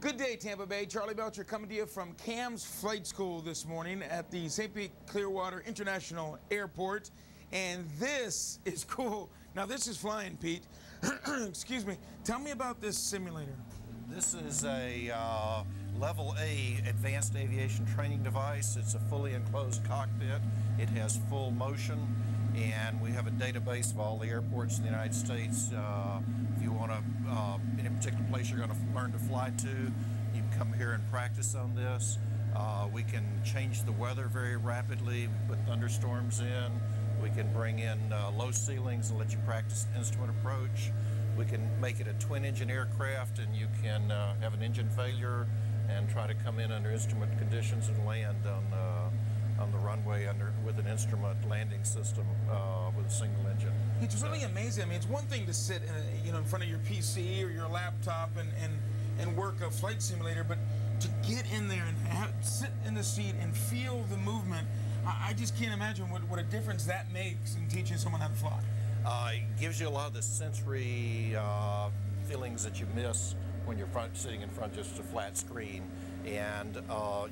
Good day, Tampa Bay. Charlie Belcher coming to you from CAMS Flight School this morning at the St. Pete Clearwater International Airport. And this is cool. Now, this is flying, Pete. Excuse me. Tell me about this simulator. This is a Level A advanced aviation training device. It's a fully enclosed cockpit. It has full motion, and we have a database of all the airports in the United States. If you want to, in a particular place you're going to learn to fly to, you can come here and practice on this. We can change the weather very rapidly. We put thunderstorms in. We can bring in low ceilings and let you practice instrument approach. We can make it a twin-engine aircraft, and you can have an engine failure and try to come in under instrument conditions and land on the runway with an instrument landing system with a single engine. It's really amazing. I mean, it's one thing to sit in front of your PC or your laptop and work a flight simulator, but to get in there and sit in the seat and feel the movement, I just can't imagine what a difference that makes in teaching someone how to fly. It gives you a lot of the sensory feelings that you miss when you're sitting in front of just a flat screen. And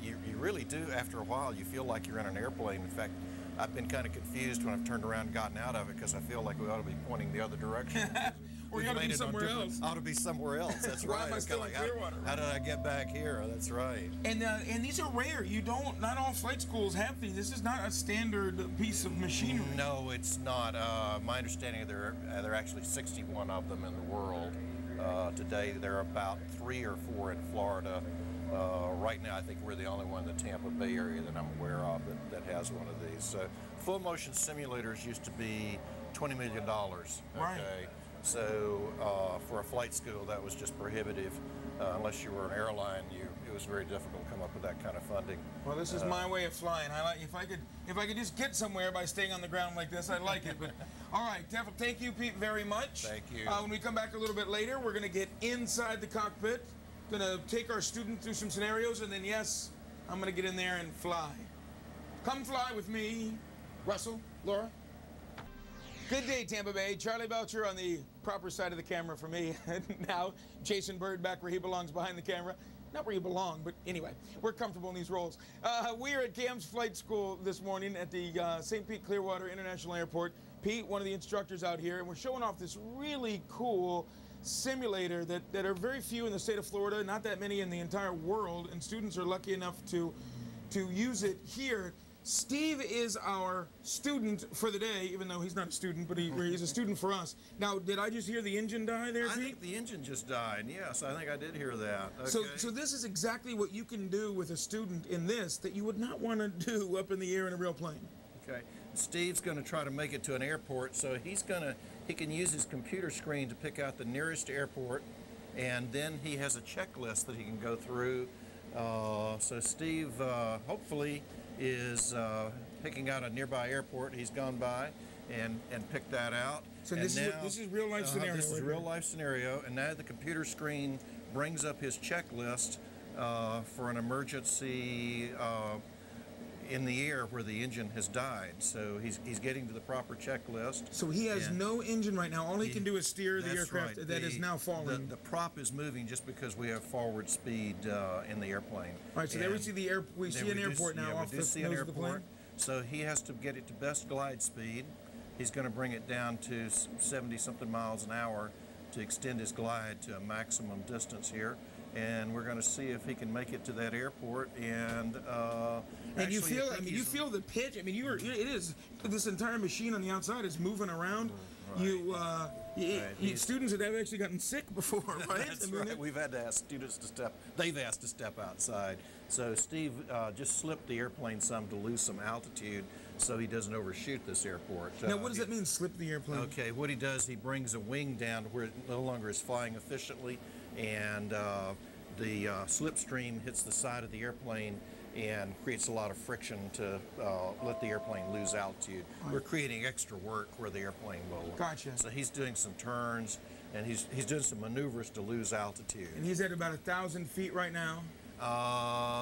you really do, after a while, you feel like you're in an airplane. In fact, I've been kind of confused when I've turned around and gotten out of it because I feel like we ought to be pointing the other direction. We ought to be somewhere else. Ought to be somewhere else. That's right. Why am I still in Clearwater? How did I get back here? That's right. And these are rare. Not all flight schools have these. This is not a standard piece of machinery. No, it's not. My understanding, there are actually 61 of them in the world today. There are about 3 or 4 in Florida. Right now, I think we're the only one in the Tampa Bay area that I'm aware of that has one of these. So, full motion simulators used to be $20 million. Okay? Right. So, for a flight school, that was just prohibitive. Unless you were an airline, it was very difficult to come up with that kind of funding. Well, this is my way of flying. If I could just get somewhere by staying on the ground like this, I'd like it. But all right, thank you, Pete, very much. Thank you. When we come back a little bit later, we're going to get inside the cockpit. Going to take our student through some scenarios, and then, yes, I'm going to get in there and fly. Come fly with me. Russell, Laura. Good day, Tampa Bay. Charlie Belcher on the proper side of the camera for me. Now, Jason Bird back where he belongs behind the camera. Not where you belong, but anyway, we're comfortable in these roles. We are at CAMS Flight School this morning at the St. Pete Clearwater International Airport. Pete, one of the instructors out here, and we're showing off this really cool simulator that are very few in the state of Florida, not that many in the entire world, and students are lucky enough to use it here. Steve is our student for the day, even though he's not a student, but he's a student for us. Now, did I just hear the engine die there, Pete? I think the engine just died. Yes, I think I did hear that. Okay. So this is exactly what you can do with a student in this that you would not want to do up in the air in a real plane. Okay. Steve's going to try to make it to an airport, so he can use his computer screen to pick out the nearest airport, and then he has a checklist that he can go through. So Steve hopefully is picking out a nearby airport he's gone by and picked that out. So this is real life scenario. This is real life scenario, and now the computer screen brings up his checklist for an emergency in the air where the engine has died. So he's getting to the proper checklist. So he has no engine right now. All he can do is steer the aircraft that is now falling. The prop is moving just because we have forward speed in the airplane. All right, so there we see an airport now off the nose of the plane. So he has to get it to best glide speed. He's going to bring it down to 70-something miles an hour to extend his glide to a maximum distance here, and we're going to see if he can make it to that airport. And you feel the pitch. I mean, it is this entire machine on the outside is moving around. Right. Students that have actually gotten sick before, right? That's right. We've had to ask students to step. They've asked to step outside. So Steve just slipped the airplane some to lose some altitude, so he doesn't overshoot this airport. Now, what does that mean, slip the airplane? Okay, what he does, he brings a wing down to where it no longer is flying efficiently, and the slipstream hits the side of the airplane and creates a lot of friction to let the airplane lose altitude. We're creating extra work where the airplane will. Gotcha. So he's doing some turns, and he's doing some maneuvers to lose altitude. And he's at about 1,000 feet right now.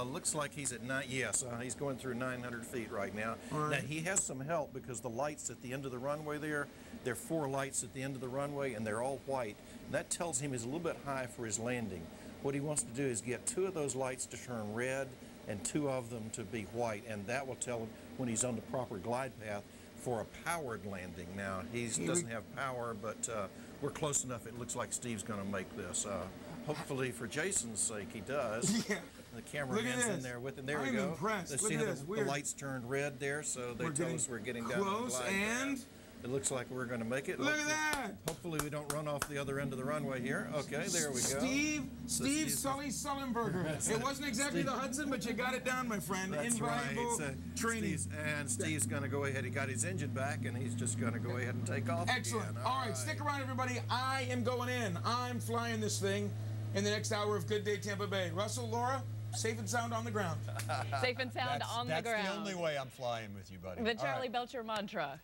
Looks like he's at he's going through 900 feet right now. Right. Now he has some help because the lights at the end of the runway there are 4 lights at the end of the runway, and they're all white. That tells him he's a little bit high for his landing. What he wants to do is get 2 of those lights to turn red and 2 of them to be white, and that will tell him when he's on the proper glide path for a powered landing. Now, he doesn't have power, but we're close enough. It looks like Steve's going to make this. Hopefully, for Jason's sake, he does. Yeah. The cameraman's in there with him. There we go. I'm impressed. Let's Look see at how this. the lights turned red there, so they tell us we're getting down close, the glide and path. It looks like we're going to make it. Look at that! Hopefully we don't run off the other end of the runway here. Okay, there we go. Steve Sully Sullenberger. It wasn't exactly the Hudson, but you got it down, my friend. That's Invaluable training. Steve's going to go ahead. He got his engine back, and he's just going to go ahead and take off. Excellent. Again. All right, stick around, everybody. I am going in. I'm flying this thing in the next hour of Good Day Tampa Bay. Russell, Laura, safe and sound on the ground. Safe and sound on the ground. That's the only way I'm flying with you, buddy. The Charlie Belcher mantra.